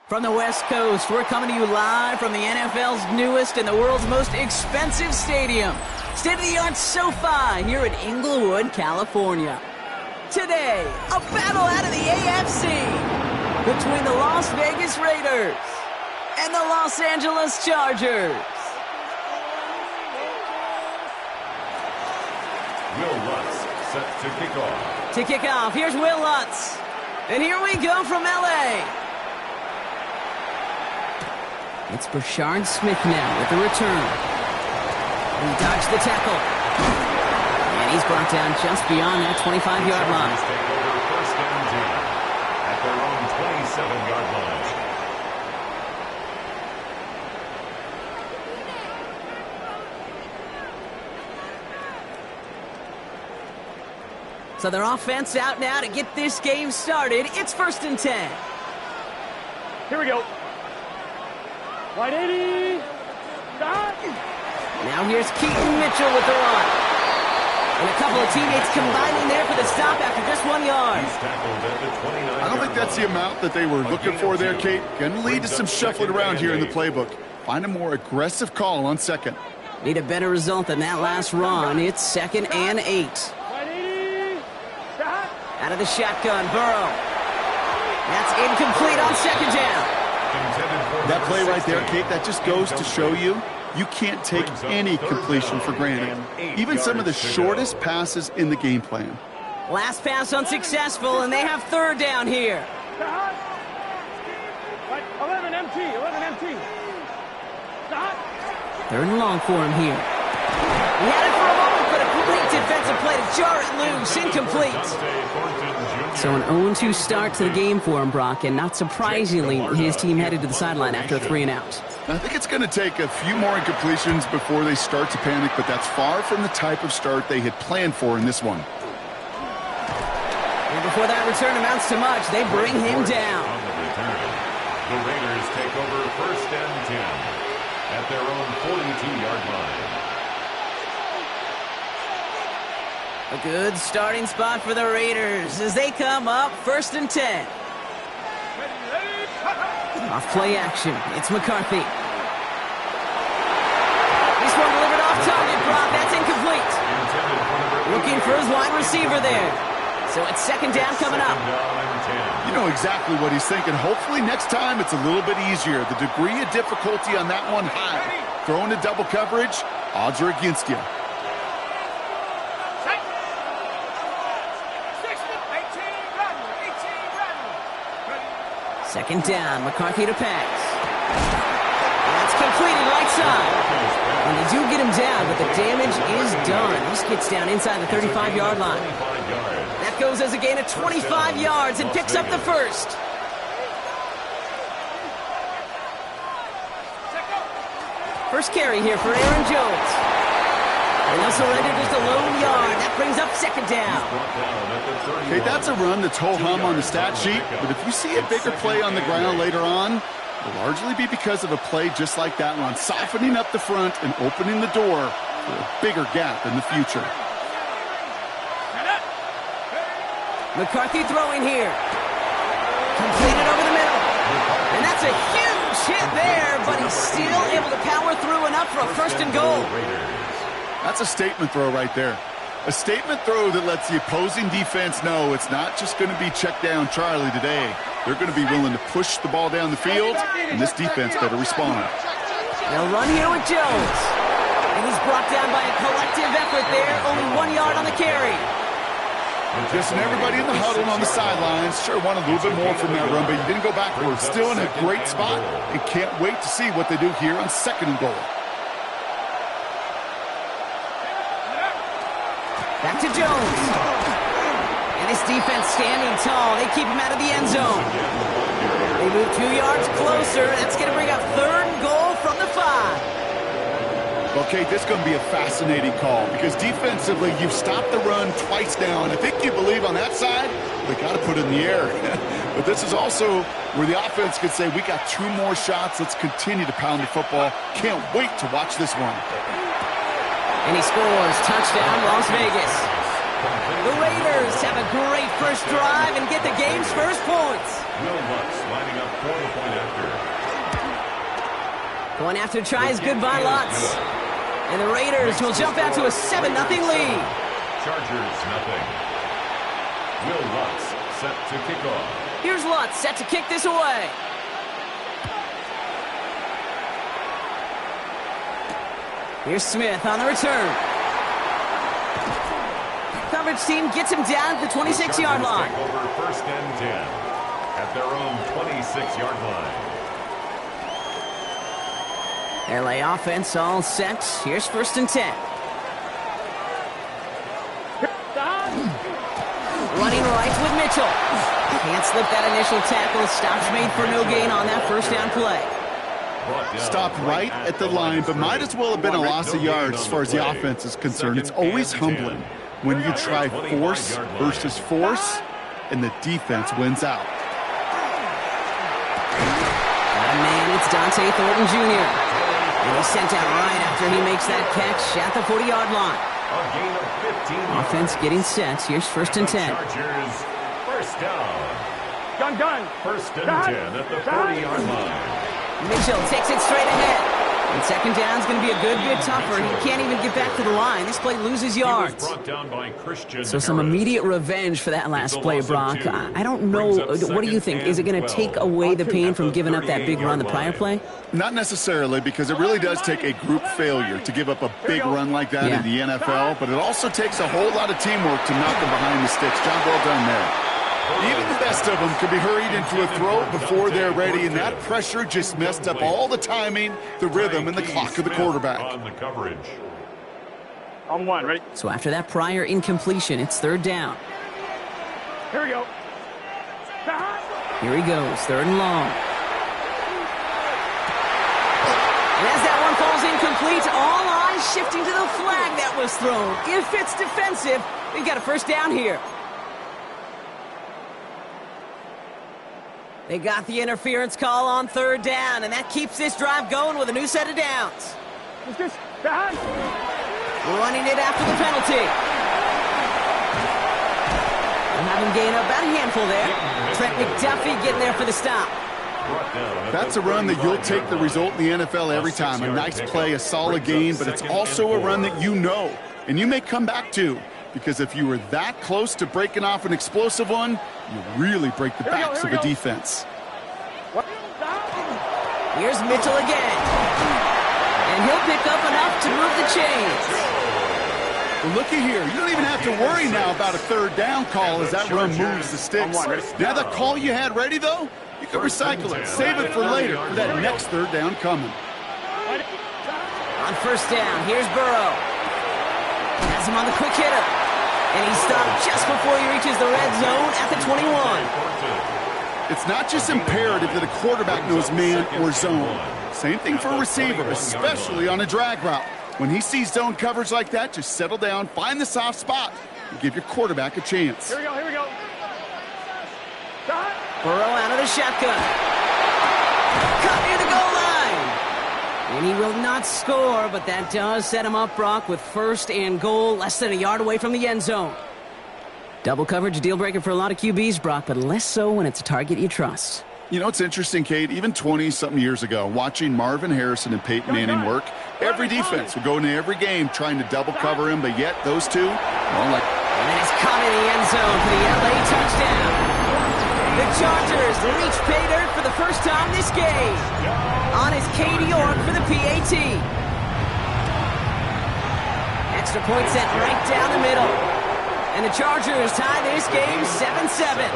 From the West Coast, we're coming to you live from the NFL's newest and the world's most expensive stadium, state-of-the-art SoFi here in Inglewood, California. Today, a battle out of the AFC between the Las Vegas Raiders and the Los Angeles Chargers. Will Lutz set to kick off. To kick off, here's Will Lutz. And here we go from L.A. It's Brashard Smith now with the return. He dodged the tackle. And he's brought down just beyond that 25-yard line. Take over first and 10 at their own 27-yard line. So their offense out now to get this game started. It's first and 10. Here we go. Wide 80. Stop. Now here's Keaton Mitchell with the run. And a couple of teammates combining there for the stop after just 1 yard. He's tackled at the 29. I don't think that's the amount that they were looking for there, Kate. Going to lead to some shuffling around here in the playbook. Find a more aggressive call on second. Need a better result than that last run. It's 2nd and 8. Wide 80. Stop. Out of the shotgun, Burrow. That's incomplete on second down. That play right there, Kate, that just goes to show you can't take any completion for granted. Even some of the shortest passes in the game plan. Last pass unsuccessful, and they have third down here. Stop. 11 MT. 11 MT. Stop. Third and long for him here. He had it for a moment, but a complete defensive play to jar it loose. Incomplete. So an 0-2 start to the game for him, Brock, and not surprisingly, his team headed to the sideline after a 3-and-out. I think it's going to take a few more incompletions before they start to panic, but that's far from the type of start they had planned for in this one. And before that return amounts to much, they bring him down. On the return, the Raiders take over first and 10 at their own 42-yard line. A good starting spot for the Raiders as they come up first and 10. Off play action. It's McCarthy. This one delivered off target, Brock. That's incomplete. Looking for his wide receiver there. So it's second down coming up. You know exactly what he's thinking. Hopefully next time it's a little bit easier. The degree of difficulty on that one high. Throwing to double coverage, odds are against you. Second down, McCarthy to pass. That's completed right side. And they do get him down, but the damage is done. This gets down inside the 35-yard line. That goes as a gain of 25 yards and picks up the first. First carry here for Aaron Jones. And they'll surrender just a lone yard. That brings up second down. Okay, that's a run that's ho-hum on the stat sheet, but if you see a bigger play on the ground later on, it'll largely be because of a play just like that one, softening up the front and opening the door for a bigger gap in the future. McCarthy throwing here. Completed over the middle. And that's a huge hit there, but he's still able to power through enough for a first and goal. That's a statement throw right there. A statement throw that lets the opposing defense know it's not just going to be check down Charlie today. They're going to be willing to push the ball down the field, and this defense better respond. They'll run here with Jones. And he's brought down by a collective effort there. Only 1 yard on the carry. Just everybody in the huddle on the sidelines. Sure wanted a little bit more from that run, but you didn't go backwards. Still in a great spot, and can't wait to see what they do here on second and goal. Back to Jones. And this defense standing tall. They keep him out of the end zone. They move 2 yards closer. That's going to bring up third and goal from the 5. Okay, this is going to be a fascinating call because defensively, you've stopped the run twice now, and I think you believe on that side, they got to put it in the air. But this is also where the offense could say, we got 2 more shots. Let's continue to pound the football. Can't wait to watch this one. And he scores. Touchdown, Las Vegas. The Raiders have a great first drive and get the game's first points. Will Lutz lining up for the point after. Going after tries goodbye, Lutz. And the Raiders will jump out to a 7-0 lead. Chargers, nothing. Will Lutz set to kick off. Here's Lutz set to kick this away. Here's Smith on the return. Coverage team gets him down at the 26-yard line. Take over first and 10 at their own 26-yard line. LA offense all set. Here's first and 10. Running right with Mitchell. Can't slip that initial tackle. Stops made for no gain on that first down play. Stopped right at the line, but might as well have been a loss of yards as far as the offense is concerned. It's always humbling when you try force versus force, and the defense wins out. And man, it's Dante Thornton Jr. And he's sent out right after he makes that catch at the 40-yard line. A gain of 15. Offense getting set. Here's first and 10. Chargers, first down. Gun. First and 10 at the 40-yard line. Mitchell takes it straight ahead. And second down's going to be a good bit tougher. He can't even get back to the line. This play loses yards. So some immediate revenge for that last play, Brock. I don't know. What do you think? Is it going to take away the pain from giving up that big run the prior play? Not necessarily, because it really does take a group failure to give up a big run like that in the NFL, but it also takes a whole lot of teamwork to knock them behind the sticks. Job well done there. Even the best of them could be hurried into a throw before they're ready, and that pressure just messed up all the timing, the rhythm, and the clock of the quarterback. On the coverage. On 1, ready? So after that prior incompletion, it's third down. Here we go. Here he goes, third and long. And as that one falls incomplete, all eyes shifting to the flag that was thrown. If it's defensive, we've got a first down here. They got the interference call on third down, and that keeps this drive going with a new set of downs. Running it after the penalty. They'll have him gain about a handful there. Trent McDuffie getting there for the stop. That's a run that you'll take the result in the NFL every time. A nice play, a solid gain, but it's also a run that you know, and you may come back to. Because if you were that close to breaking off an explosive one, you really break the backs of the defense. Here's Mitchell again. And he'll pick up enough to move the chains. Well, looky here. You don't even have to worry now about a third down call as that run moves the sticks. Now that call you had ready, though, you can recycle it. Save it for later for that next third down coming. On first down, here's Burrow. Has him on the quick hitter. And he's stopped just before he reaches the red zone at the 21. It's not just imperative that a quarterback knows man or zone. Same thing for a receiver, especially on a drag route. When he sees zone coverage like that, just settle down, find the soft spot, and give your quarterback a chance. Here we go. Burrow out of the shotgun. Caught near the goal line. And he will not score, but that does set him up, Brock, with first and goal, less than a yard away from the end zone. Double coverage, a deal breaker for a lot of QBs, Brock, but less so when it's a target you trust. You know, it's interesting, Kate, even 20-something years ago, watching Marvin Harrison and Peyton Manning work, every defense would go into every game trying to double cover him, but yet those two, well, like... And then he's caught in the end zone for the LA touchdown. The Chargers reach pay dirt for the first time this game. On is Katie York for the PAT. Extra point set right down the middle. And the Chargers tie this game 7-7.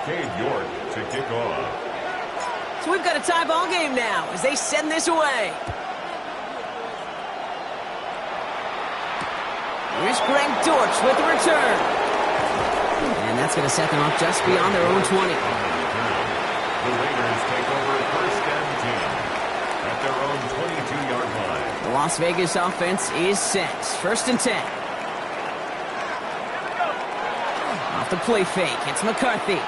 Cade York to kick off. So we've got a tie ball game now as they send this away. Here's Greg Dortch with the return. And that's going to set them up just beyond their own 20. The Raiders take over first Las Vegas offense is set. 1st and 10. Off the play fake. It's McCarthy.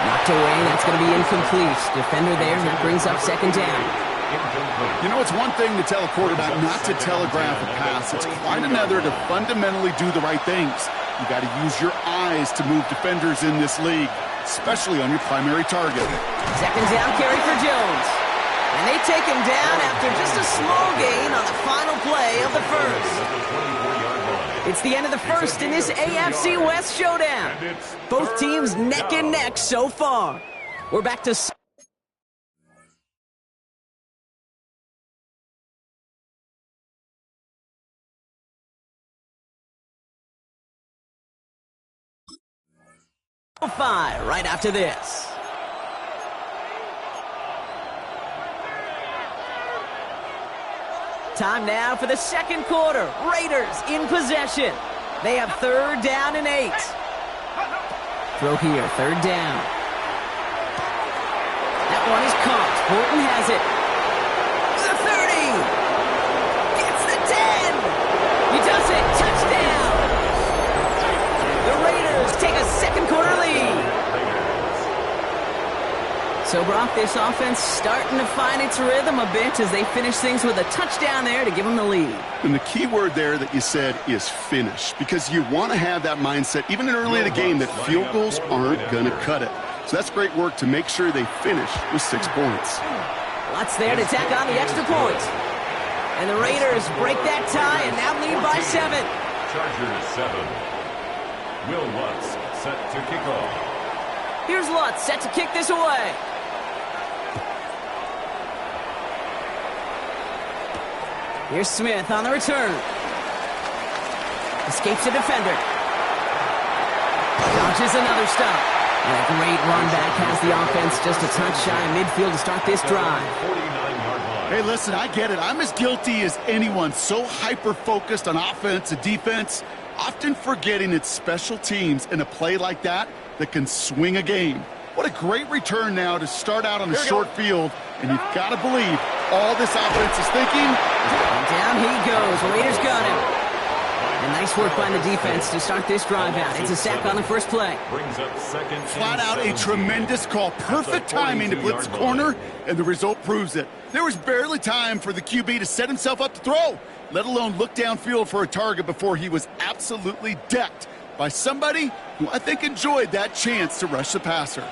Knocked away. That's going to be incomplete. Defender there. That brings up 2nd down. You know, it's one thing to tell a quarterback not to telegraph a pass. It's quite another to fundamentally do the right things. You got to use your eyes to move defenders in this league, especially on your primary target. 2nd down carry for Jones. And they take him down after just a small gain on the final play of the first. It's the end of the first in this AFC West showdown. Both teams neck and neck so far. We're back to... five right after this. Time now for the 2nd quarter. Raiders in possession. They have 3rd down and 8. Throw here, 3rd down. That one is caught. Horton has it. The 30. Gets the 10. He does it. Touchdown. The Raiders take a 2nd quarter lead. So, Brock, this offense starting to find its rhythm a bit as they finish things with a touchdown there to give them the lead. And the key word there that you said is finish, because you want to have that mindset, even early in the game, that field goals aren't going to cut it. So that's great work to make sure they finish with 6 points. Lutz there to tack on the extra point. And the Raiders break that tie and now lead by 7. Chargers 7. Will Lutz set to kick off. Here's Lutz set to kick this away. Here's Smith on the return. Escapes a defender. Dodges another stop. And a great run back has the offense just a touch shy of midfield to start this drive. Hey, listen, I get it. I'm as guilty as anyone. So hyper-focused on offense and defense, often forgetting it's special teams in a play like that can swing a game. What a great return now to start out on a short field, and you've got to believe all this offense is thinking. And down he goes. Raiders got him. And nice work by the defense to start this drive out. It's a sack on the first play. Flat out a tremendous call. Perfect timing to blitz the corner, and the result proves it. There was barely time for the QB to set himself up to throw, let alone look downfield for a target before he was absolutely decked by somebody who I think enjoyed that chance to rush the passer.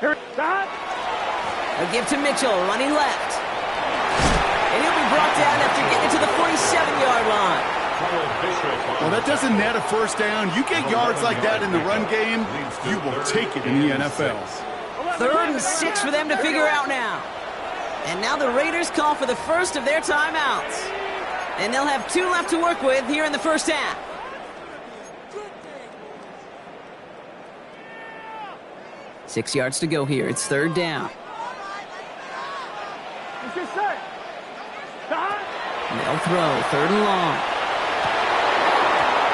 Here, a give to Mitchell, running left. And he'll be brought down after getting to the 47-yard line. Well, that doesn't net a first down. You get yards like that in the run game, you will take it in the NFL. 3rd and 6 for them to figure out now. And now the Raiders call for the first of their timeouts. And they'll have 2 left to work with here in the first half. Six yards to go here. It's 3rd down. They'll throw. 3rd and long.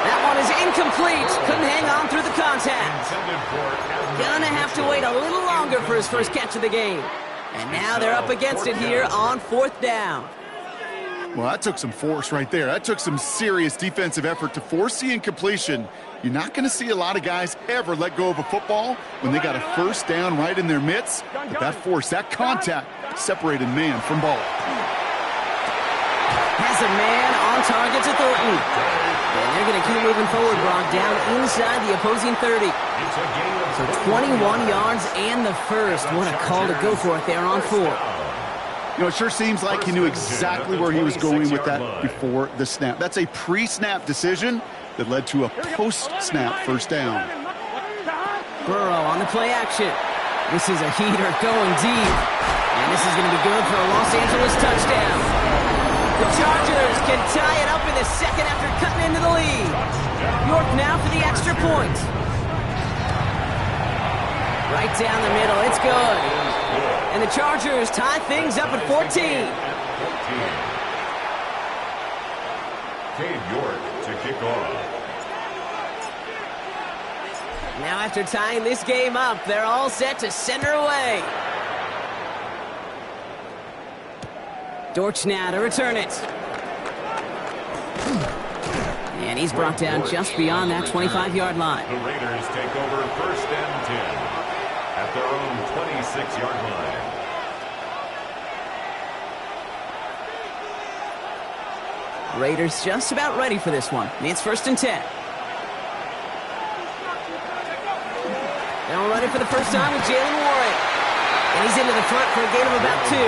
That one is incomplete. Couldn't hang on through the contact. Gonna have to wait a little longer for his first catch of the game. And now they're up against it here on 4th down. Well, that took some force right there. That took some serious defensive effort to force the incompletion. You're not going to see a lot of guys ever let go of a football when they got a first down right in their midst. But that force, that contact, separated man from ball. Has a man on target to Thornton. And they're going to keep moving forward, Brock, down inside the opposing 30. So 21 yards and the first. What a call to go for it there on 4. You know, it sure seems like he knew exactly where he was going with that before the snap. That's a pre-snap decision that led to a post-snap first down. Burrow on the play action. This is a heater going deep. And this is going to be good for a Los Angeles touchdown. The Chargers can tie it up in the second after cutting into the lead. York now for the extra point. Right down the middle. It's good. And the Chargers tie things up at 14. Cade York to kick off. Now after tying this game up, they're all set to center away. Dortch now to return it. And he's brought down just beyond that 25-yard line. The Raiders take over 1st and 10 at their own 26-yard line. Raiders just about ready for this one. It's 1st and 10. They'll run it for the first time with Jalen Warren. And he's into the front for a gain of about 2.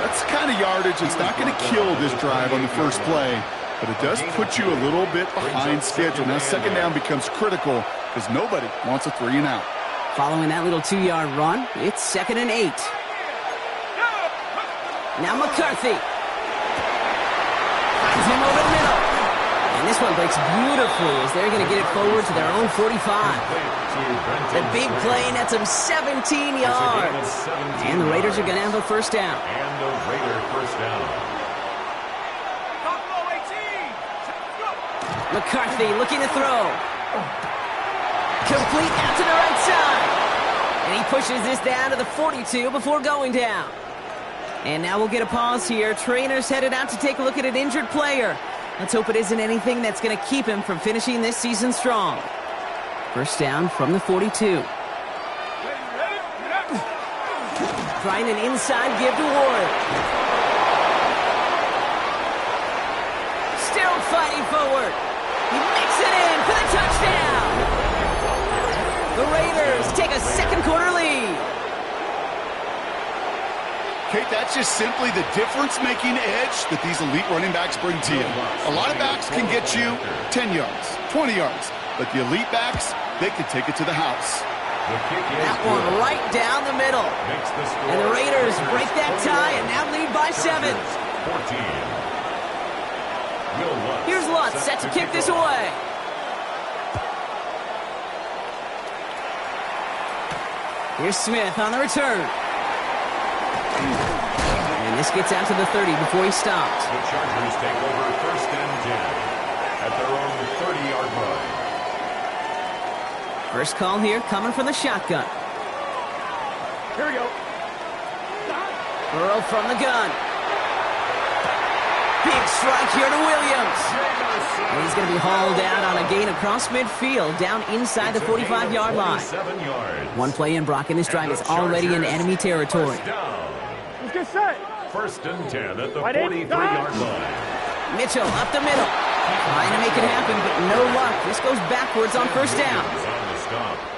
That's the kind of yardage that's not going to kill this drive on the first play, but it does put you a little bit behind schedule. Now 2nd down becomes critical because nobody wants a 3 and out. Following that little 2-yard run, it's 2nd and 8. Now McCarthy. Finds him over the middle. And this one breaks beautifully as they're going to get it forward to their own 45. The big play nets them 17 yards. And the Raiders are going to have a 1st down. And the Raider 1st down. McCarthy looking to throw. Complete out to the right side. And he pushes this down to the 42 before going down. And now we'll get a pause here. Trainers headed out to take a look at an injured player. Let's hope it isn't anything that's going to keep him from finishing this season strong. 1st down from the 42. Trying an inside give to Ward. Still fighting forward. He makes it in for the touchdown. The Raiders take a 2nd quarter lead. Kate, that's just simply the difference-making edge that these elite running backs bring to you. A lot of backs can get you 10 yards, 20 yards, but the elite backs, they can take it to the house. That one right down the middle. And the Raiders break that tie and now lead by 7. Here's Lutz set to kick this away. Here's Smith on the return. And this gets out to the 30 before he stops. The Chargers take over 1st and 10 at their own 30-yard line. First call here coming from the shotgun. Here we go. Burrow from the gun. Big strike here to Williams. And he's going to be hauled out on a gain across midfield down inside the 45-yard line. 7 yards. One play in, Brock, and this drive is already in enemy territory. Let's get set. 1st and 10 at the 43-yard line. Mitchell up the middle. Trying to make it happen, but no luck. This goes backwards on 1st down.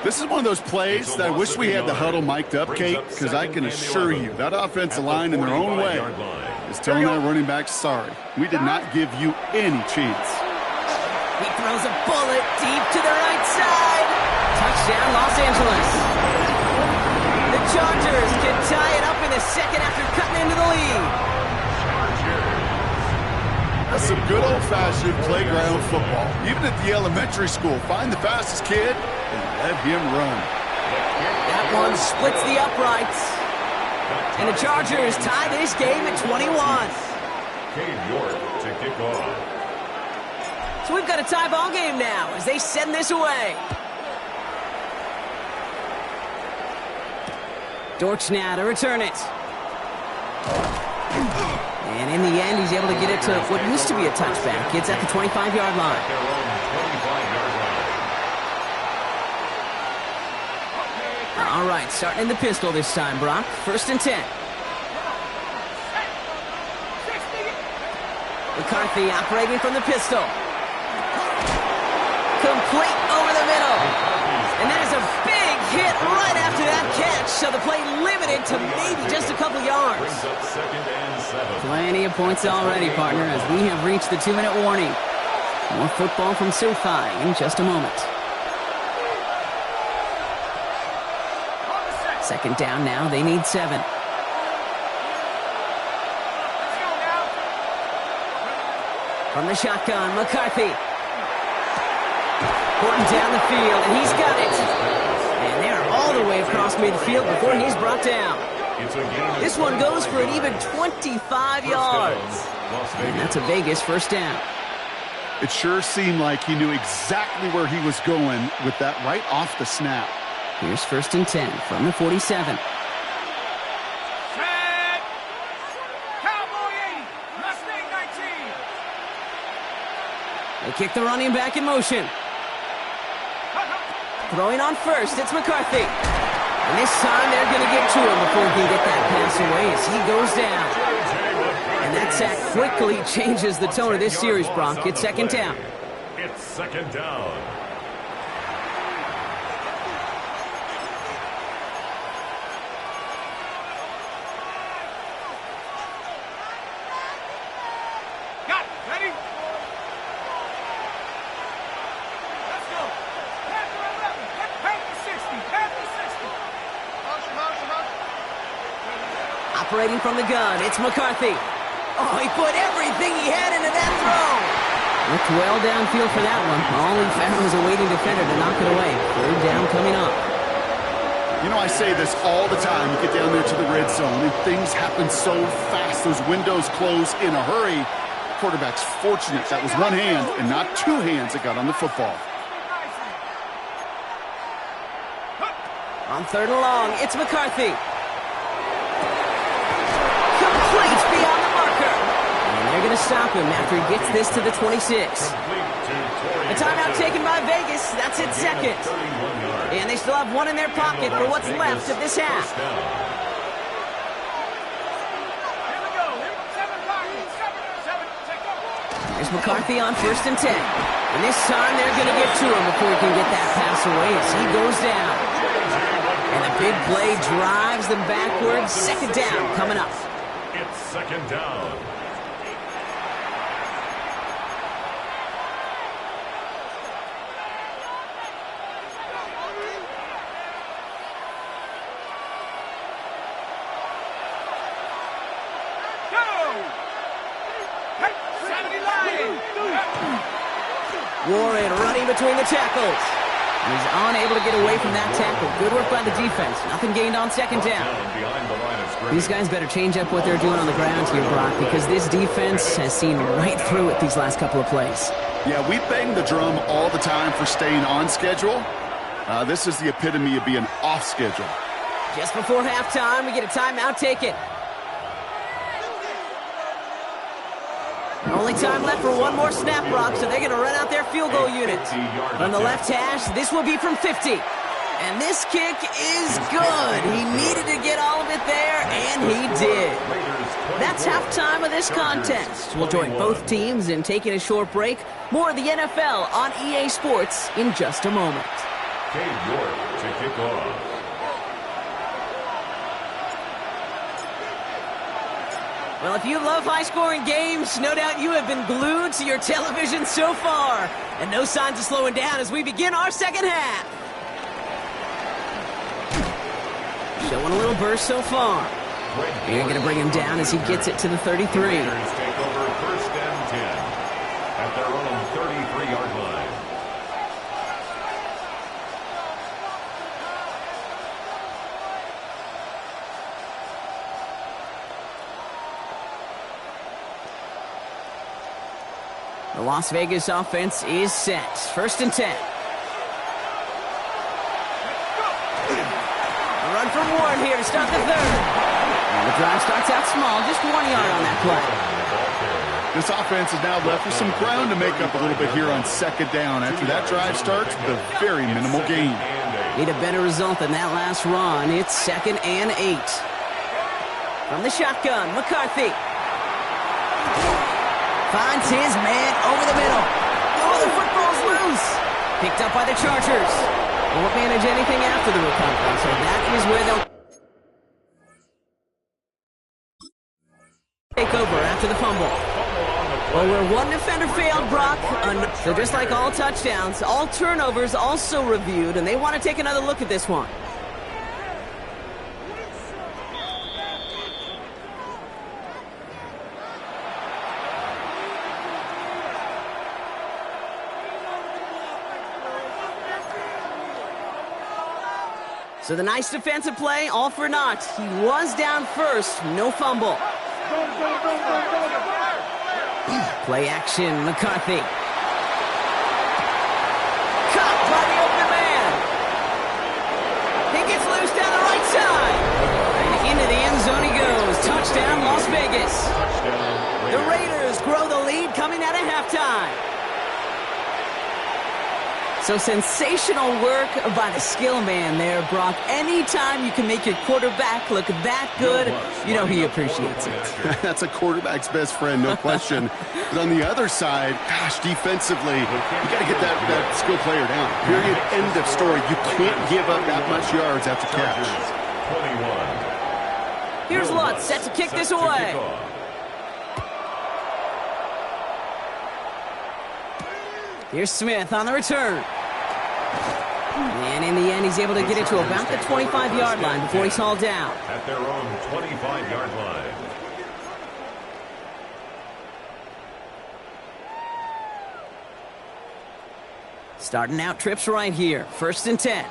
This is one of those plays that I wish we had the huddle mic'd up, Kate, because I can assure you that offensive line in their own way is telling that running back, sorry, we did not give you any chance. He throws a bullet deep to the right side. Touchdown, Los Angeles. The Chargers can tie it up in the 2nd after cutting into the lead. That's some good old-fashioned playground football. Even at the elementary school, find the fastest kid and let him run. That one splits the uprights. And the Chargers tie this game at 21. Cade York to kick off. So we've got a tie ball game now as they send this away. Dortch now to return it. And in the end, he's able to get it to what used to be a touchback. It's at the 25-yard line. All right, starting in the pistol this time, Brock. 1st and 10. McCarthy operating from the pistol. Complete over the middle. And there's a big hit right after that catch. So the play limited to maybe just a couple yards. Plenty of points already, partner, as we have reached the 2-minute warning. More football from SoFi in just a moment. 2nd down now. They need 7. From the shotgun, McCarthy. Horton down the field, and he's got it. And they're all the way across midfield before he's brought down. This one goes for an even 25 yards. And that's a Vegas 1st down. It sure seemed like he knew exactly where he was going with that right off the snap. Here's 1st and 10 from the 47. They kick the running back in motion. Throwing on first, it's McCarthy. And this time they're going to get to him before he can get that pass away as he goes down. And that sack quickly changes the tone of this series, Brock. It's second down. It's second down. Got it. Ready? Let's go. Panther 11. Panther 60. Panther 60. Operating from the gun, it's McCarthy. Oh, he put everything he had into that throw. Looked well downfield for that one. All he found was a waiting defender to knock it away. Third down coming up. You know, I say this all the time. You get down there to the red zone, and things happen so fast. Those windows close in a hurry. Quarterback's fortunate that was one hand and not two hands that got on the football. On third and long, it's McCarthy. Complete beyond the marker. And they're going to stop him after he gets this to the 26. A timeout taken by Vegas. That's its second. And they still have one in their pocket for what's left of this half. There's McCarthy on first and 10. And this time they're going to get to him before he can get that pass away as he goes down. And the big play drives them backwards. Second down coming up. It's second down. Warren running between the tackles. He's unable to get away from that tackle. Good work by the defense. Nothing gained on second down. These guys better change up what they're doing on the ground here, Brock, because this defense has seen right through it these last couple of plays. Yeah, we bang the drum all the time for staying on schedule. This is the epitome of being off schedule. Just before halftime, we get a timeout taken. Only time left for one more snap, Brock, so they're going to run out their field goal units. From the left hash, this will be from 50. And this kick is good. He needed to get all of it there, and he did. That's halftime of this contest. We'll join both teams in taking a short break. More of the NFL on EA Sports in just a moment. Cade York to kick off. Well, if you love high-scoring games, no doubt you have been glued to your television so far. And no signs of slowing down as we begin our second half. Showing a little burst so far. You're going to bring him down as he gets it to the 33. Take over first and 10 at their own 33-yard line. The Las Vegas offense is set. First and 10. A run from Warren here to start the third. And the drive starts out small, just 1 yard on that play. This offense is now left with some ground to make up a little bit here on second down. After that drive starts with a very minimal gain. Need a better result than that last run. It's second and 8. From the shotgun, McCarthy. Finds his man over the middle. Oh, the football's loose. Picked up by the Chargers. Won't manage anything after the recovery, so that is where they'll take over after the fumble. Well, where one defender failed, Brock, so just like all touchdowns, all turnovers also reviewed, and they want to take another look at this one. So the nice defensive play, all for naught. He was down first, no fumble. Play action, McCarthy. Caught by the open man. He gets loose down the right side. And into the end zone he goes. Touchdown, Las Vegas. The Raiders grow the lead coming out of halftime. So sensational work by the skill man there, Brock. Anytime you can make your quarterback look that good, you know he appreciates it. That's a quarterback's best friend, no question. But on the other side, gosh, defensively, you got to get that skill player down. Period. End of story. You can't give up that much yards after catch. 21. Here's Lutz set to kick this away. Here's Smith on the return. And in the end, he's able to get it to about the 25-yard line before he's hauled down. At their own 25-yard line. Starting out trips right here. 1st and 10.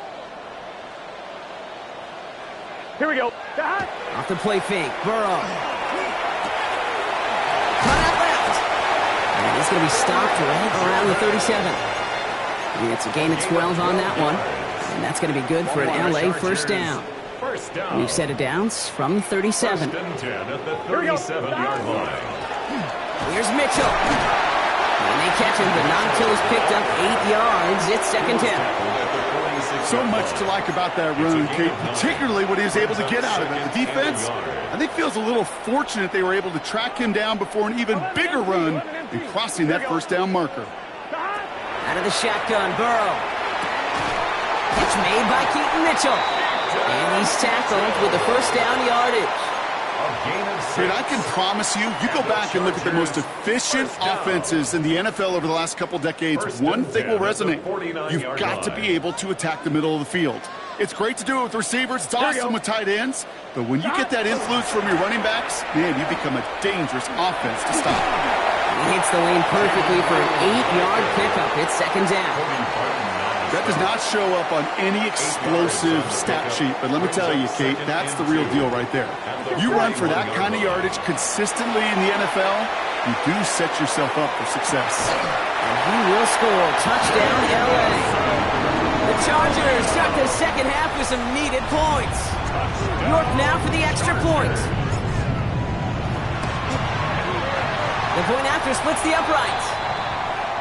Here we go. Off the play fake. Burrow. Cut out left. And he's going to be stopped right around the 37. And it's a gain of 12 on that one. And that's going to be good for an LA first down. We've set it downs from 37. 1st and 10 at the 37-yard line. Here's Mitchell. And they catch him, but not until he's picked up 8 yards. It's 2nd 10. So much to like about that run, Kate, particularly what he was able to get out of it. The defense, I think, feels a little fortunate they were able to track him down before an even bigger run and crossing that first down marker. Out of the shotgun, Burrow. Catch made by Keaton Mitchell. And he's tackled with the first down yardage. Kate, I can promise you, you go back and look at the most efficient offenses in the NFL over the last couple decades, one thing will resonate. You've got to be able to attack the middle of the field. It's great to do it with receivers. It's awesome with tight ends. But when you get that influence from your running backs, man, you become a dangerous offense to stop. He hits the lane perfectly for an 8-yard pickup. It's 2nd down. That does not show up on any explosive stat sheet, but let me tell you, Kate, that's the real deal right there. You run for that kind of yardage consistently in the NFL, you do set yourself up for success. And he will score. Touchdown, LA. The Chargers start the second half with some needed points. York now for the extra point. The point after splits the upright.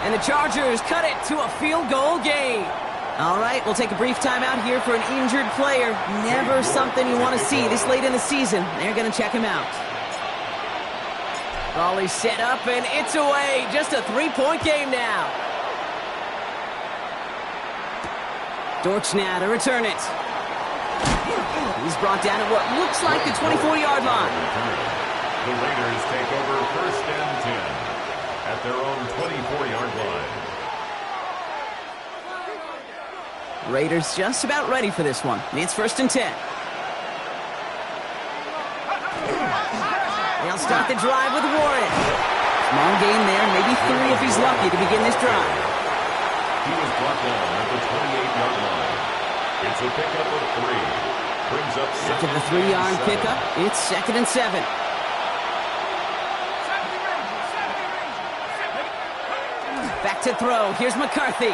And the Chargers cut it to a field goal gain. All right, we'll take a brief timeout here for an injured player. Never something you want to see this late in the season. They're going to check him out. Ball is set up, and it's away. Just a 3-point game now. Dortch now to return it. He's brought down at what looks like the 24-yard line. The Raiders take over 1st and 10 at their own 24-yard line. Raiders just about ready for this one. It's 1st and 10. They'll start the drive with Warren. Small gain there, maybe 3 if he's lucky to begin this drive. He was brought down at the 28-yard line. It's a pickup of 3. Brings up After the 3-yard pickup, it's 2nd and 7. Back to throw. Here's McCarthy.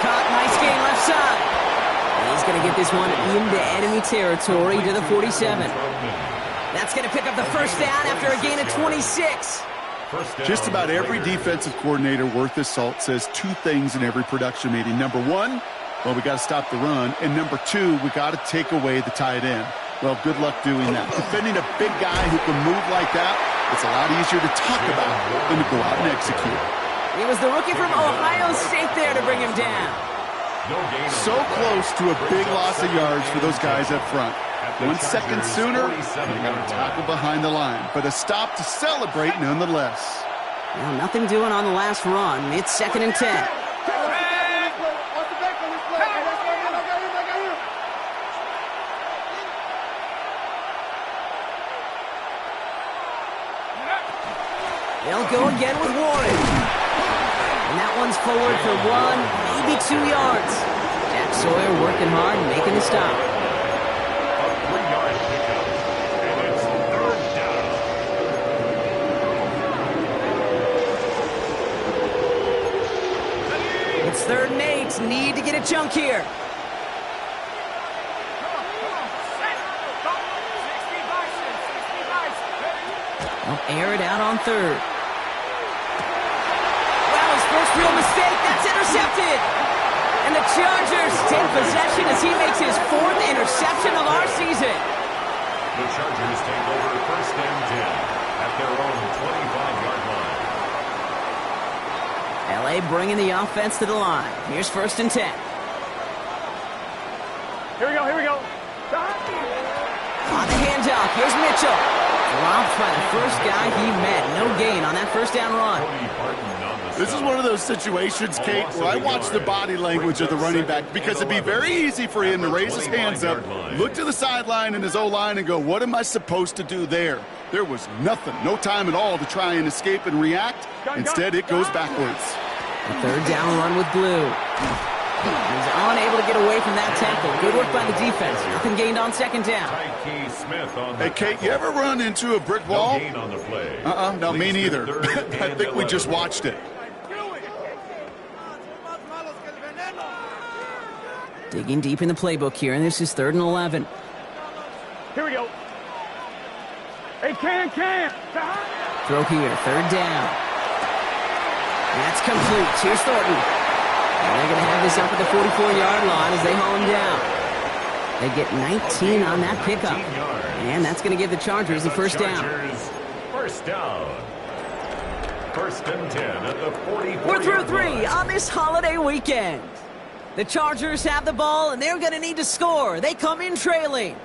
Caught. Nice gain left side. And he's going to get this one into enemy territory to the 47. That's going to pick up the first down after a gain of 26. Just about every defensive coordinator worth his salt says 2 things in every production meeting. Number 1, well, we got to stop the run. And number 2, we got to take away the tight end. Well, good luck doing that. Defending a big guy who can move like that, it's a lot easier to talk about than to go out and execute. It was the rookie from Ohio State there to bring him down. So close to a big loss of yards for those guys up front. 1 second sooner, they got a tackle behind the line. But a stop to celebrate nonetheless. Well, nothing doing on the last run. It's 2nd and 10. They'll go again with Warren. And that one's forward for 1, maybe 2 yards. Jack Sawyer working hard and making the stop. A 3-yard pickup. And it's 3rd down. It's 3rd and 8. Need to get a chunk here. They'll air it out on 3rd. Well, his first real mistake. That's intercepted. And the Chargers take possession as he makes his 4th interception of our season. The Chargers take over first and 10 at their own 25-yard line. L.A. bringing the offense to the line. Here's first and 10. Here we go, here we go. On the handoff, here's Mitchell. Dropped by the first guy he met. No gain on that first down run. This is one of those situations, Kate, where I watch the body language of the running back because it'd be very easy for him to raise his hands up, look to the sideline and his O-line and go, what am I supposed to do there? There was nothing, no time at all to try and escape and react. Instead, it goes backwards. A third down run with Blue. He's unable to get away from that tackle. Good work by the defense. Nothing gained on second down. Hey, Kate, you ever run into a brick wall? No, me neither. I think we just watched it. Digging deep in the playbook here, and this is 3rd and 11. Here we go. Hey, can. Throw here, 3rd down. That's complete. Here's Thornton. And they're going to have this up at the 44-yard line as they haul him down. They get 19 on that pickup. And that's going to give the Chargers the first down. First down. First and 10 at the 44. We're through 3 on this holiday weekend. The Chargers have the ball, and they're going to need to score. They come in trailing.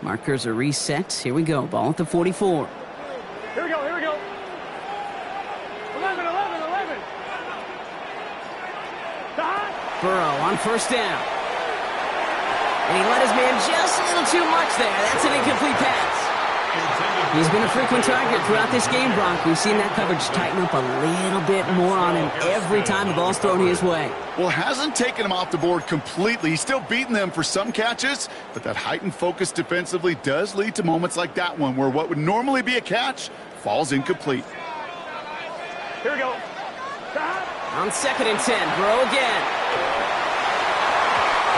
Markers are reset. Here we go. Ball at the 44. Here we go, here we go. 11. Burrow on first down. And he let his man just a little too much there. That's an incomplete pass. He's been a frequent target throughout this game, Brock. We've seen that coverage tighten up a little bit more on him every time the ball's thrown his way. Well, hasn't taken him off the board completely. He's still beating them for some catches, but that heightened focus defensively does lead to moments like that one where what would normally be a catch falls incomplete. Here we go. On 2nd and 10, Burrow again.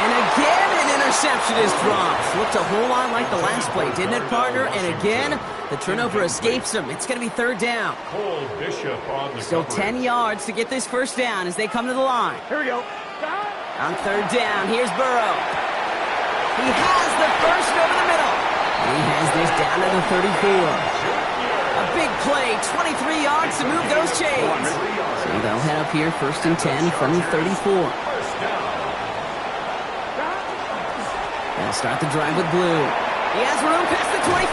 And again, an interception is dropped. Looked a whole lot like the last play, didn't it, partner? And again, the turnover escapes him. It's going to be 3rd down. Cole Bishop on the Still 10 yards to get this first down as they come to the line. Here we go. On 3rd down, here's Burrow. He has the first over the middle. And he has this down to the 34. A big play, 23 yards to move those chains. So they'll head up here, 1st and 10 from the 34. They'll start the drive with Blue. He has room past the 25.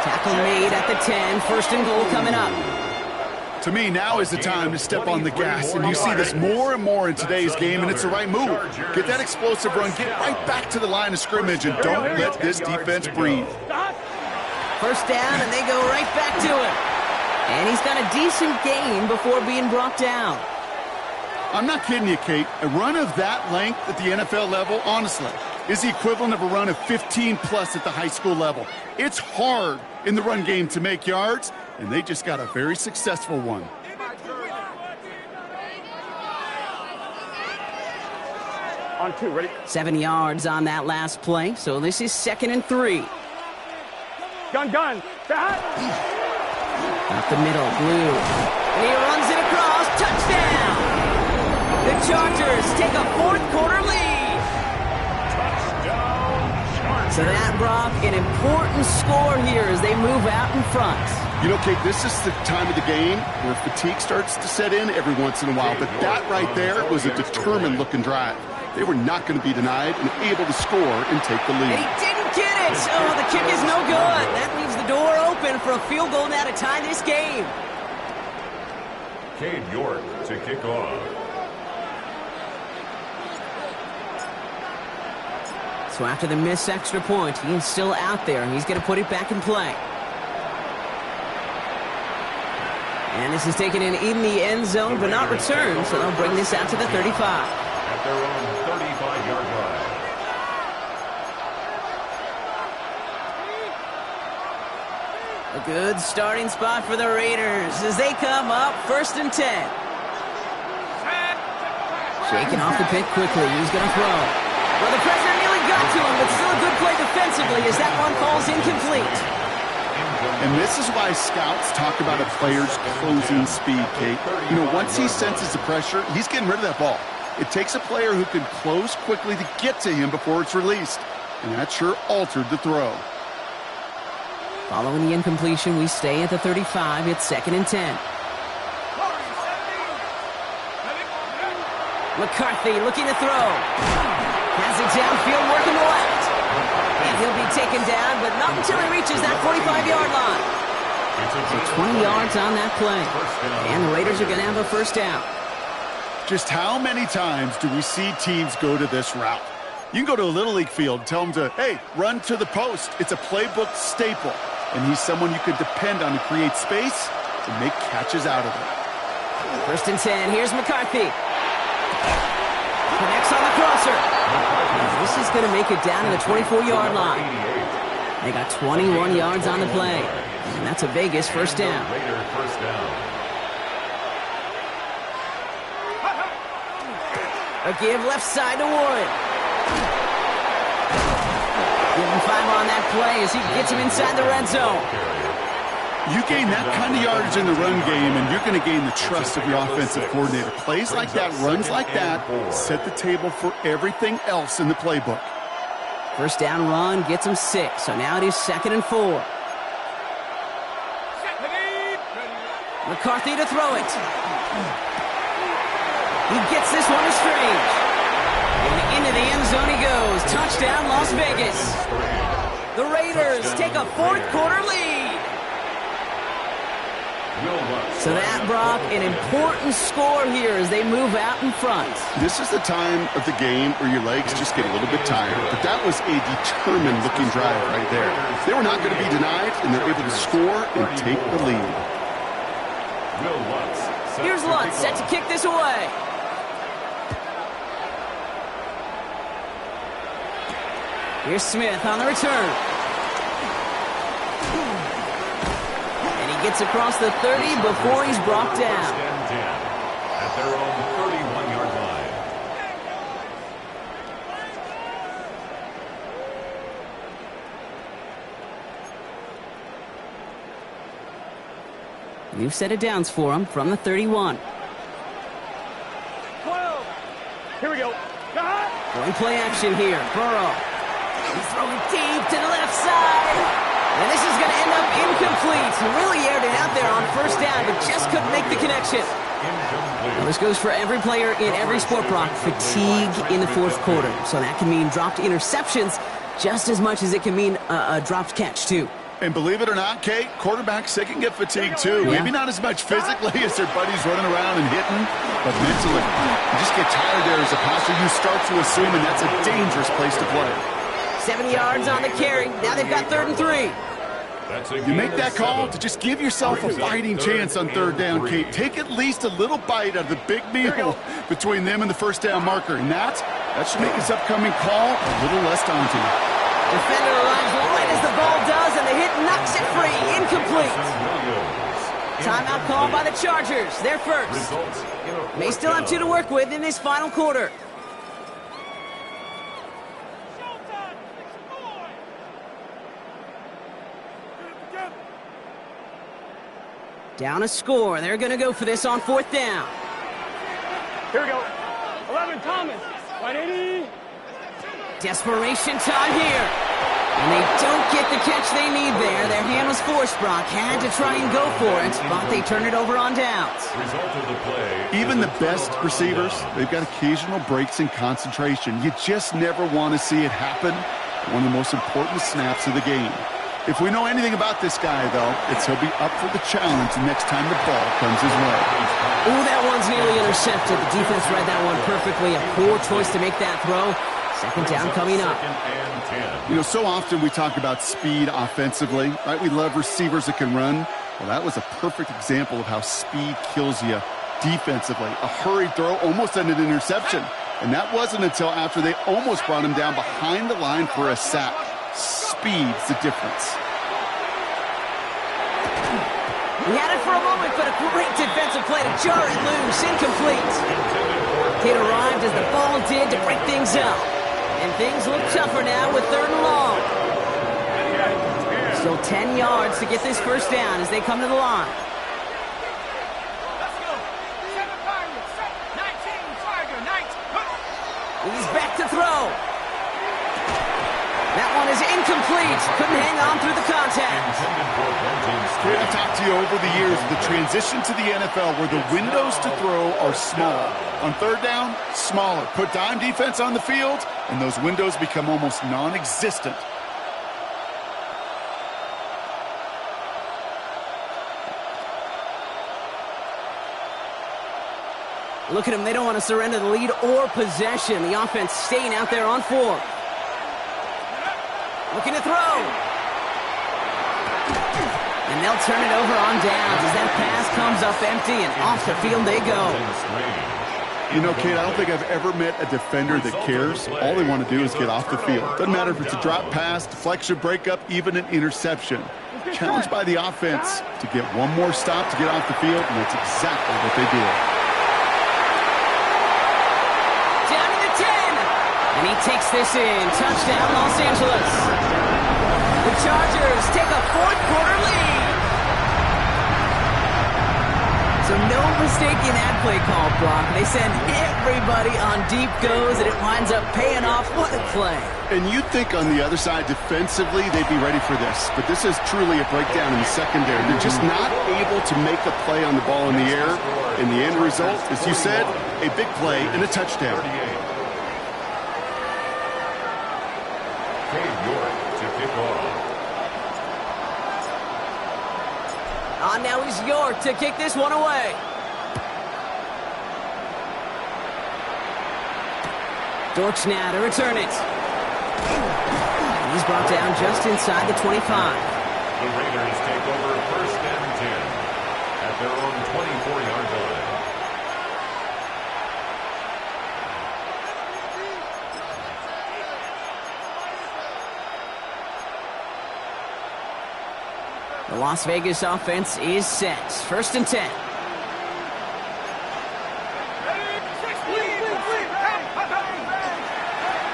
Tackle made at the 10. 1st and goal coming up. To me, now is the time to step on the gas, and you see this more and more in today's game, and it's the right move. Get that explosive run, get right back to the line of scrimmage, and don't let this defense breathe. First down, and they go right back to him. And he's got a decent gain before being brought down. I'm not kidding you, Kate. A run of that length at the NFL level, honestly, is the equivalent of a run of 15-plus at the high school level. It's hard in the run game to make yards, and they just got a very successful one. On 2, ready? 7 yards on that last play, so this is 2nd and 3. Gun. Up the middle, Blue. And he runs it across. Touchdown! The Chargers take a 4th quarter lead. So that, Brock, an important score here as they move out in front. You know, Kate, this is the time of the game where fatigue starts to set in every once in a while, but that right there was a determined-looking drive. They were not going to be denied and able to score and take the lead. And he didn't get it! Oh, the kick is no good. That leaves the door open for a field goal now to tie this game. Cade York to kick off. So after the missed extra point, he is still out there. He's going to put it back in play. And this is taken in the end zone, but not returned, so they'll bring this out to the 35. At their own 35-yard line. A good starting spot for the Raiders as they come up 1st and 10. Shaking off the pick quickly. He's going to throw. Well, the pressure nearly got to him, but still a good play defensively as that one falls incomplete. And this is why scouts talk about a player's closing speed, Kate. You know, once he senses the pressure, he's getting rid of that ball. It takes a player who can close quickly to get to him before it's released. And that sure altered the throw. Following the incompletion, we stay at the 35. It's 2nd and 10. McCarthy looking to throw. Has it downfield, working the left. And he'll be taken down, but not until he reaches that 45-yard line. So 20 yards on that play. And the Raiders are going to have a first down. Just how many times do we see teams go to this route? You can go to a Little League field, tell them to, hey, run to the post. It's a playbook staple. And he's someone you could depend on to create space and make catches out of it. 1st and 10. Here's McCarthy. Connects on the crosser. This is going to make it down to the 24-yard line. They got 21 yards on the play. And that's a Vegas first down. A give left side to Warren. Give him 5 on that play as he gets him inside the red zone. You gain that kind of yardage in the run game, and you're going to gain the trust of your offensive coordinator. Plays like that, runs like that, set the table for everything else in the playbook. First down run gets him 6, so now it is 2nd and 4. McCarthy to throw it. He gets this one to Strange. And into the end zone he goes. Touchdown, Las Vegas. The Raiders take a 4th quarter lead. So that, Brock, an important score here as they move out in front. This is the time of the game where your legs just get a little bit tired. But that was a determined-looking drive right there. They were not going to be denied, and they're able to score and take the lead. Here's Lutz set to kick this away. Here's Smith on the return. And he gets across the 30 before he's brought down. At their own 31-yard line. New set of downs for him from the 31. 12. Here we go. Going play action here. Burrow. He's throwing deep to the left side. And this is going to end up incomplete. He really aired it out there on first down, but just couldn't make the connection. Well, this goes for every player in every sport, Brock. Fatigue in the 4th quarter. So that can mean dropped interceptions just as much as it can mean a dropped catch, too. And believe it or not, Kate, quarterbacks, they can get fatigued too. Yeah. Maybe not as much physically as their buddies running around and hitting, but mentally. You just get tired there as a passer. You start to assume, and that's a dangerous place to play. 7 yards on the carry. Now they've got 3rd and 3. You make that call to just give yourself a fighting chance on 3rd down, Kate. Take at least a little bite out of the big meal between them and the first down marker. And that should make this upcoming call a little less daunting. Defender arrives right as the ball does, and the hit knocks it free. Incomplete. Timeout call by the Chargers. They're first. May still have 2 to work with in this final quarter. Down a score. They're going to go for this on 4th down. Here we go. 11, Thomas. 180. Desperation time here. And they don't get the catch they need there. Their hand was forced, Brock. Had to try and go for it, but they turned it over on downs. Result of the play. Even the best receivers, they've got occasional breaks in concentration. You just never want to see it happen. One of the most important snaps of the game. If we know anything about this guy, though, it's he'll be up for the challenge the next time the ball comes his way. Ooh, that one's nearly intercepted. The defense read that one perfectly. A poor choice to make that throw. 2nd down coming up. You know, so often we talk about speed offensively, right? We love receivers that can run. Well, that was a perfect example of how speed kills you defensively. A hurried throw almost ended an interception. And that wasn't until after they almost brought him down behind the line for a sack. Speed's the difference. He had it for a moment, but a great defensive play to jar it loose. Incomplete. It arrived as the ball did to break things up. And things look tougher now with 3rd and long. Still 10 yards to get this first down as they come to the line. Let's go. 7 Pirates. 19 Tiger. 19. He's back to throw. That one is incomplete. Couldn't hang on through the contact. I've talked to you over the years, the transition to the NFL where the windows to throw are small. On third down, smaller. Put dime defense on the field, and those windows become almost non-existent. Look at them. They don't want to surrender the lead or possession. The offense staying out there on 4. Looking to throw. And they'll turn it over on downs as that pass comes up empty and off the field they go. You know, Kate, I don't think I've ever met a defender that cares. All they want to do is get off the field. Doesn't matter if it's a drop pass, deflection, breakup, even an interception. Challenged by the offense to get one more stop to get off the field, and that's exactly what they did. Down to the 10. And he takes this in. Touchdown, Los Angeles. The Chargers take a fourth-quarter lead. So no mistaking that play call, Brock. They send everybody on deep goes, and it winds up paying off. What a play. And you'd think on the other side, defensively, they'd be ready for this. But this is truly a breakdown in the secondary. They're just not able to make a play on the ball in the air. And the end result, as you said, a big play and a touchdown. Now he's York to kick this one away. Dortch now to return it. And he's brought down just inside the 25. The Raiders take over first and 10 at their own 24-yard line. The Las Vegas offense is set. First and 10.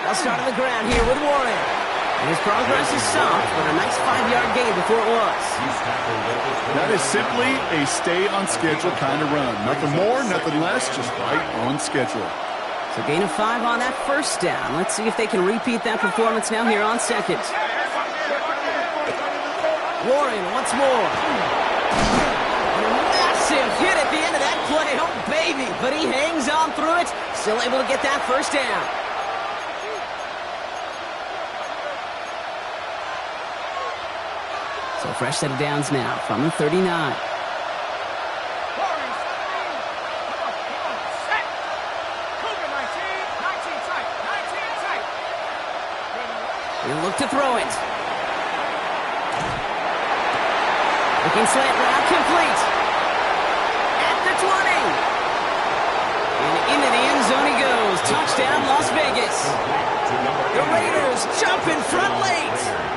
They'll start on the ground here with Warren. And his progress is soft, but a nice 5-yard gain before it was. That is simply a stay-on-schedule kind of run. Nothing more, nothing less, just right on schedule. So gain of 5 on that first down. Let's see if they can repeat that performance now here on second. Warren once more. And a massive hit at the end of that play. Oh, baby. But he hangs on through it. Still able to get that first down. So fresh set of downs now from the 39. He'll look to throw it. Looking slant route complete. At the 20. And into the end zone he goes. Touchdown, Las Vegas. The Raiders jump in front late.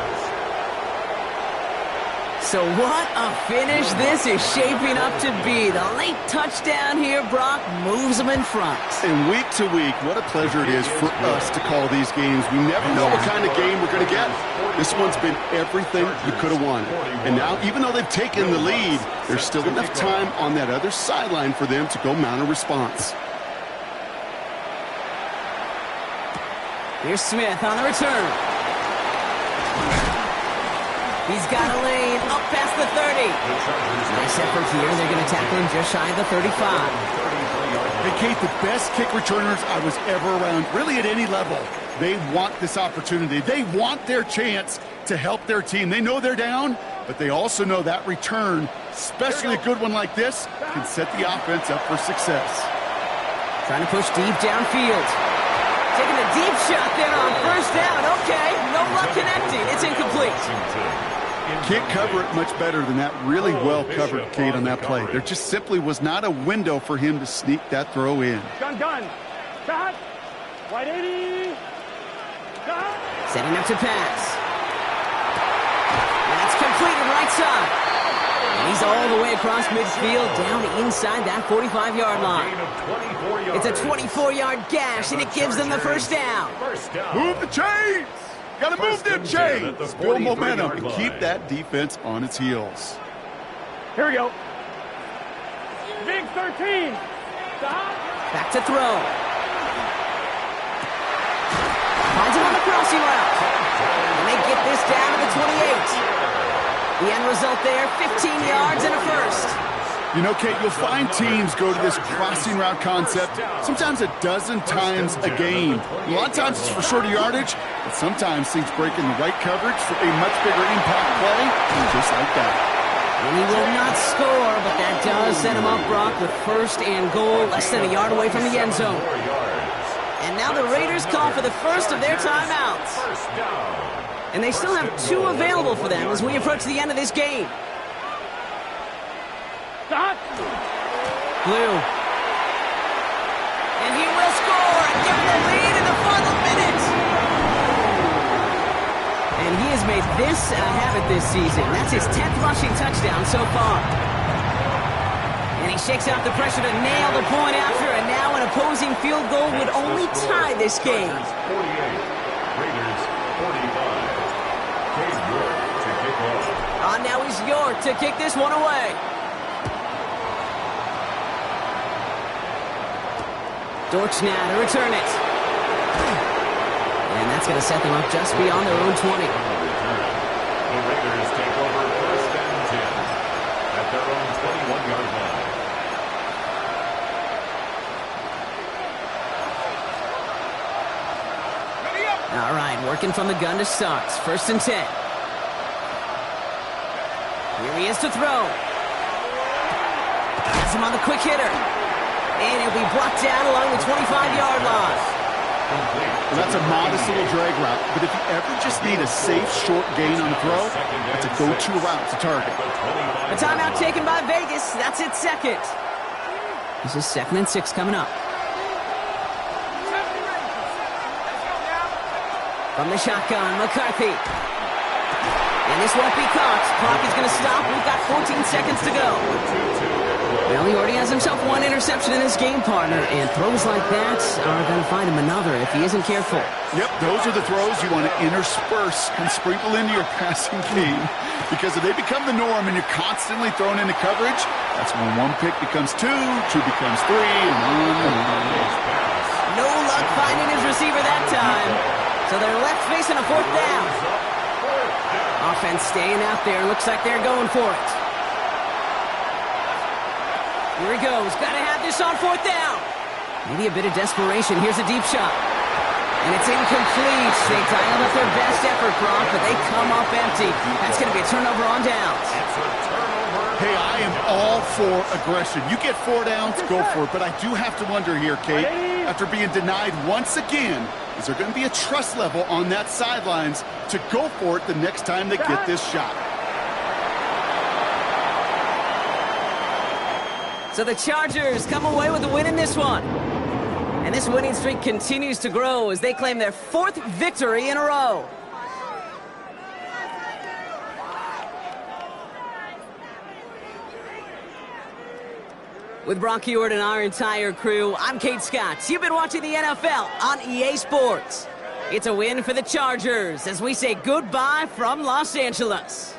So what a finish this is shaping up to be. The late touchdown here, Brock, moves them in front. And week to week, what a pleasure it is for us to call these games. We never know what kind of game we're going to get. This one's been everything you could have wanted. And now, even though they've taken the lead, there's still enough time on that other sideline for them to go mount a response. Here's Smith on the return. He's got a lane up past the 30. Nice effort here. They're going to tackle him just shy of the 35. Hey, Kate, the best kick returners I was ever around, really at any level. They want this opportunity. They want their chance to help their team. They know they're down, but they also know that return, especially a good one like this, can set the offense up for success. Trying to push deep downfield. Taking a deep shot there on first down. Okay, no luck connecting. It's incomplete. Can't cover it much better than that. Really well covered, Kate, on that play. There just simply was not a window for him to sneak that throw in. Gun. Shot. White 80. Shot. Setting up to pass. That's completed right side. And he's all the way across midfield, down inside that 45-yard line. It's a 24-yard gash, and it gives them the first down. Move the chains! Got to move them First and 10 at chains. the Build 43-yard momentum and keep line. that defense on its heels. Here we go. Big 13. Stop. Back to throw. Finds him on the crossing route. And they get this down to the 28. The end result there, 15 yards and a first. You know, Kate, you'll find teams go to this crossing route concept sometimes a dozen times a game. A lot of times it's for shorter yardage, but sometimes things break in the right coverage for a much bigger impact play, and just like that. And he will not score, but that does set him up, Brock, with first and goal, less than a yard away from the end zone. And now the Raiders call for the first of their timeouts. And they still have 2 available for them as we approach the end of this game. Stop. Blue. And he will score and give them the lead in the final minutes. And he has made this a habit this season. That's his 10th rushing touchdown so far. And he shakes out the pressure to nail the point after, and now an opposing field goal would only tie this game. 48, Raiders 45. Cade York to kick off. Now he's York to kick this one away. Dortch now to return it. And that's going to set them up just beyond their own 20. The Raiders take over first and 10 at their own 21-yard line. Ready up. All right, working from the gun to start. First and 10. Here he is to throw. That's him on the quick hitter. And he'll be brought down along the 25-yard line. Well, that's a modest little drag route, but if you ever just need a safe, short gain on the throw, that's a go-to route to target. A timeout taken by Vegas. That's its second. This is 2nd and 6 coming up. From the shotgun, McCarthy. And this won't be caught. Clock is going to stop. We've got 14 seconds to go. Well, he already has himself 1 interception in his game, partner, and throws like that are going to find him another if he isn't careful. Yep, those are the throws you want to intersperse and sprinkle into your passing game, because if they become the norm and you're constantly thrown into coverage, that's when 1 pick becomes 2, 2 becomes 3, and on and on. No luck finding his receiver that time. So they're left facing a 4th down. Offense staying out there. Looks like they're going for it. Here he goes. Got to have this on 4th down. Maybe a bit of desperation. Here's a deep shot. And it's incomplete. They dialed up their best effort, Brock, but they come up empty. That's going to be a turnover on downs. Hey, I am all for aggression. You get 4 downs, go for it. But I do have to wonder here, Kate, after being denied once again, is there going to be a trust level on that sidelines to go for it the next time they get this shot? So the Chargers come away with a win in this one. And this winning streak continues to grow as they claim their 4th victory in a row. With Brock Heward and our entire crew, I'm Kate Scott. You've been watching the NFL on EA Sports. It's a win for the Chargers as we say goodbye from Los Angeles.